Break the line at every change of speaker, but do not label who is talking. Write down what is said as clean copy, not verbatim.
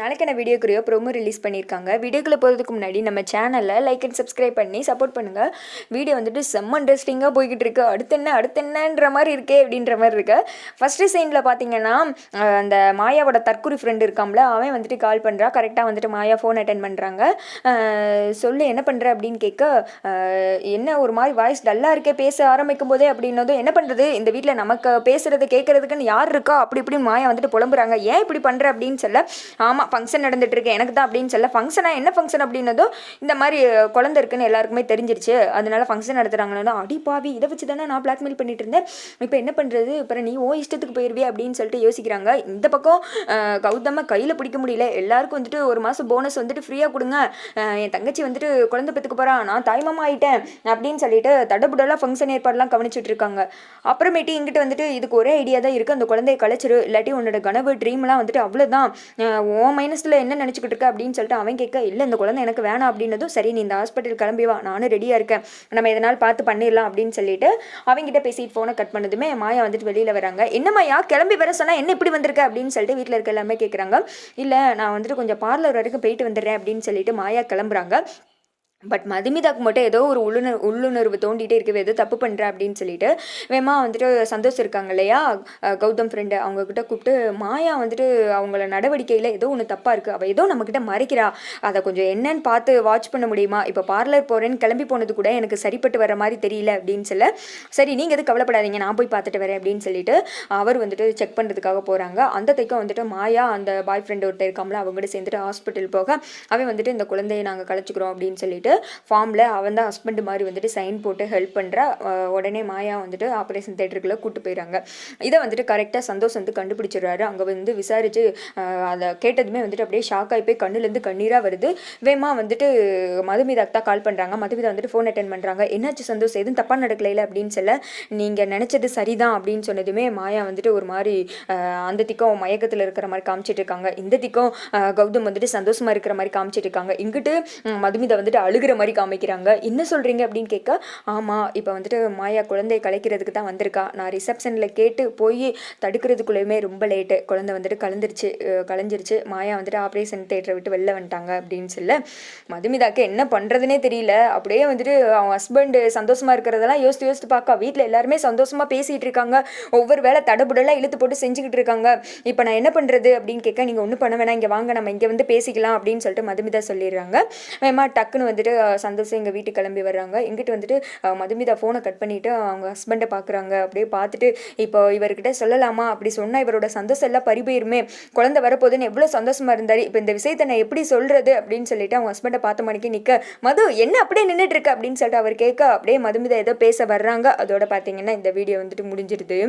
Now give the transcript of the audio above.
நாளைக்கான வீடியோக்குரிய promo release பண்ணியிருக்காங்க. வீடியோக்குள்ளே போகிறதுக்கு முன்னாடி நம்ம சேனலில் லைக் அண்ட் சப்ஸ்கிரைப் பண்ணி சப்போர்ட் பண்ணுங்கள். வீடியோ வந்துட்டு செம்ம இன்ட்ரெஸ்டிங்காக போய்கிட்டு இருக்கு. அடுத்தென்னன்ற மாதிரி இருக்கே அப்படின்ற மாதிரி இருக்கு. ஃபஸ்ட்டு சீனில் பார்த்தீங்கன்னா அந்த மாயாவோட தற்குறி ஃப்ரெண்டு இருக்காம்ல, அவன் வந்துட்டு கால் பண்ணுறா. கரெக்டாக வந்துட்டு மாயா ஃபோன் அட்டென்ட் பண்ணுறாங்க. சொல்லு என்ன பண்ணுற அப்படின்னு கேட்க, என்ன ஒரு மாதிரி வாய்ஸ் டல்லாக இருக்கே பேச ஆரம்பிக்கும் போதே அப்படின்னதும், என்ன பண்ணுறது இந்த வீட்டில் நமக்கு பேசுகிறது கேட்குறதுக்குன்னு யார் இருக்கா அப்படி இப்படின்னு மாயா வந்துட்டு புலம்புறாங்க. ஏன் இப்படி பண்ணுற அப்படின்னு சொல்ல, ஆமாம் ஃபங்க்ஷன் நடந்துட்டு இருக்கு எனக்கு தான் அப்படின்னு சொல்ல, ஃபங்க்ஷனா என்ன ஃபங்க்ஷன் அப்படின்னதும், இந்த மாதிரி குழந்தை இருக்குன்னு எல்லாருக்குமே தெரிஞ்சிருச்சு, அதனால ஃபங்க்ஷன் நடத்துகிறாங்கன்னா, அடி பாவி இதை வச்சு தானே நான் பிளாக்மெயில் பண்ணிட்டு இருந்தேன், இப்போ என்ன பண்ணுறது, அப்புறம் நீ இஷ்டத்துக்கு போயிருவே அப்படின்னு சொல்லிட்டு யோசிக்கிறாங்க. இந்த பக்கம் கௌதம கையில் பிடிக்க முடியல. எல்லாருக்கும் வந்துட்டு ஒரு மாதம் போனஸ் வந்துட்டு ஃப்ரீயாக கொடுங்க, என் தங்கச்சி வந்துட்டு குழந்தை பெற்றுக்க போகிறான், நான் தாய்மாமா ஆகிட்டேன் அப்படின்னு சொல்லிட்டு தடபுடலாக ஃபங்க்ஷன் ஏற்பாடுலாம் கவனிச்சுட்டு இருக்காங்க. அப்புறமேட்டு இங்கிட்டு வந்துட்டு இதுக்கு ஒரே ஐடியா தான் இருக்குது, அந்த குழந்தைய கலைச்சிரு, இல்லாட்டி உன்னோட கனவு ட்ரீம்லாம் வந்துட்டு அவ்வளோதான், மைனஸில் என்ன நினச்சிக்கிட்டு இருக்க அப்படின்னு சொல்லிட்டு அவன் கேட்க, இல்லை இந்த குழந்தை எனக்கு வேணாம் அப்படின்னதும், சரி நீ இந்த ஹாஸ்பிட்டல் கிளம்பி வா, நானும் ரெடியாக இருக்கேன், நம்ம எதனால் பார்த்து பண்ணிடலாம் அப்படின்னு சொல்லிட்டு அவங்ககிட்ட பேசிட்டு ஃபோனை கட் பண்ணதுமே மாயா வந்துட்டு வெளியில் வராங்க. என்ன மாயா கிளம்பி வர சொன்னால் என்ன இப்படி வந்திருக்க அப்படின்னு சொல்லிட்டு வீட்டில் இருக்க எல்லாமே கேட்குறாங்க. இல்லை நான் வந்துட்டு கொஞ்சம் பார்லர் வரைக்கும் போயிட்டு வந்துடுறேன் அப்படின்னு சொல்லிட்டு மாயா கிளம்புறாங்க. பட் மதுமிதாக்கு மட்டும் ஏதோ ஒரு உள்ளுணர்வு தோண்டிகிட்டே இருக்கவே, ஏதோ தப்பு பண்ணுறேன் அப்படின்னு சொல்லிட்டு வேமா வந்துட்டு சந்தோஷம் இருக்காங்க இல்லையா கௌதம் ஃப்ரெண்டு, அவங்கக்கிட்ட கூப்பிட்டு, மாயா வந்துட்டு அவங்கள நடவடிக்கையில் ஏதோ ஒன்று தப்பாக இருக்குது, அவள் ஏதோ நம்மக்கிட்ட மறைக்கிறா, அதை கொஞ்சம் என்னன்னு பார்த்து வாட்ச் பண்ண முடியுமா, இப்போ பார்லர் போகிறேன்னு கிளம்பி போனது கூட எனக்கு சரிப்பட்டு வர மாதிரி தெரியல அப்படின்னு சொல்ல, சரி நீங்கள் எது கவலைப்படாதீங்க நான் போய் பார்த்துட்டு வரேன் அப்படின்னு சொல்லிட்டு அவர் வந்துட்டு செக் பண்ணுறதுக்காக போகிறாங்க. அந்த தைக்கம் வந்துட்டு மாயா அந்த பாய் ஃப்ரெண்டு ஒருத்தர் இருக்காமல அவங்ககிட்ட சேர்ந்துட்டு ஹாஸ்பிட்டல் போக, அவன் வந்துட்டு இந்த குழந்தையை நாங்கள் கலைச்சிக்கிறோம் அப்படின்னு சொல்லிட்டு ஃபார்மில் அவன் தான் ஹஸ்பண்ட் மாதிரி வந்துட்டு சைன் போட்டு ஹெல்ப் பண்ணுறா. உடனே மாயா வந்துட்டு ஆப்ரேஷன் தேட்டருக்குள்ளே கூப்பிட்டு போயிடறாங்க. இதை வந்துட்டு கரெக்டாக சந்தோஷ் வந்து கண்டுபிடிச்சிடுறாரு. அங்கே வந்து விசாரித்து அதை கேட்டதுமே வந்துட்டு அப்படியே ஷாக் ஆகி போய் கண்ணுலேருந்து கண்ணீராக வருது. வேமா வந்துட்டு மதுமிதாக்கு தான் கால் பண்ணுறாங்க. மதுமிதா வந்துட்டு ஃபோன் அட்டென்ட் பண்ணுறாங்க. என்னாச்சு சந்தோஷ், எதுவும் தப்பாக நடக்கலையில அப்படின்னு சொல்ல, நீங்கள் நினச்சது சரிதான் அப்படின்னு சொன்னதுமே மாயா வந்துட்டு ஒரு மாதிரி அந்த திக்கம் மயக்கத்தில் இருக்கிற மாதிரி காமிச்சிட்டு இருக்காங்க. இந்த திக்கம் கௌதம் வந்துட்டு சந்தோஷமாக இருக்கிற மாதிரி காமிச்சிட்டு இருக்காங்க. இங்கிட்டு மதுமிதா வந்துட்டு அழுகிற மாதிரி காமிக்கிறாங்க. என்ன சொல்கிறீங்க அப்படின்னு கேட்க, ஆமாம் இப்போ வந்துட்டு மாயா குழந்தையை கலைக்கிறதுக்கு தான் வந்திருக்கா, நான் ரிசப்ஷனில் கேட்டு போய் தடுக்கிறதுக்குள்ளேயுமே ரொம்ப லேட்டு, குழந்தை வந்துட்டு கலைஞ்சிருச்சு, மாயா வந்துட்டு ஆப்ரேஷன் தேட்டரை விட்டு வெளில வந்துட்டாங்க அப்படின்னு சொல்ல, மதுமிதாக்கு என்ன பண்ணுறதுனே தெரியல. அப்படியே வந்துட்டு அவன் ஹஸ்பண்டு சந்தோஷமாக இருக்கிறதெல்லாம் யோசித்து பார்க்க, வீட்டில் எல்லாருமே சந்தோஷமாக பேசிகிட்டு இருக்காங்க, ஒவ்வொரு வேளை தடபுடலாம் இழுத்து போட்டு செஞ்சுக்கிட்டு இருக்காங்க, இப்போ நான் என்ன பண்ணுறது அப்படின்னு கேட்க, நீங்கள் ஒன்றும் பண்ண வேணாம், இங்கே வாங்க நம்ம இங்கே வந்து பேசிக்கலாம் அப்படின்னு சொல்லிட்டு மதுமிதா சொல்லிடுறாங்க. வேமா டக்குன்னு வந்துட்டு சந்தோஷம் எங்கள் வீட்டுக்கு கிளம்பி வர்றாங்க. இங்கிட்டு வந்துட்டு மதுமிதா ஃபோனை கட் பண்ணிவிட்டு அவங்க ஹஸ்பண்டை பார்க்குறாங்க. அப்படியே பார்த்துட்டு, இப்போ இவர்கிட்ட சொல்லலாமா, அப்படி சொன்னால் இவரோட சந்தோஷம் எல்லாம் பறிபோயிருமே, குழந்தை வரப்போகுதுன்னு எவ்வளோ சந்தோஷமாக இருந்தார், இப்போ இந்த விஷயத்தை நான் எப்படி சொல்கிறது அப்படின்னு சொல்லிட்டு அவங்க ஹஸ்பண்டை பார்த்த மணிக்கு நிற்க, மது என்ன அப்படியே நின்றுட்டு இருக்கு அப்படின்னு சொல்லிட்டு அவர் கேட்க, அப்படியே மதுமிதா ஏதோ பேச வர்றாங்க. அதோட பார்த்தீங்கன்னா இந்த வீடியோ வந்துட்டு முடிஞ்சிருது.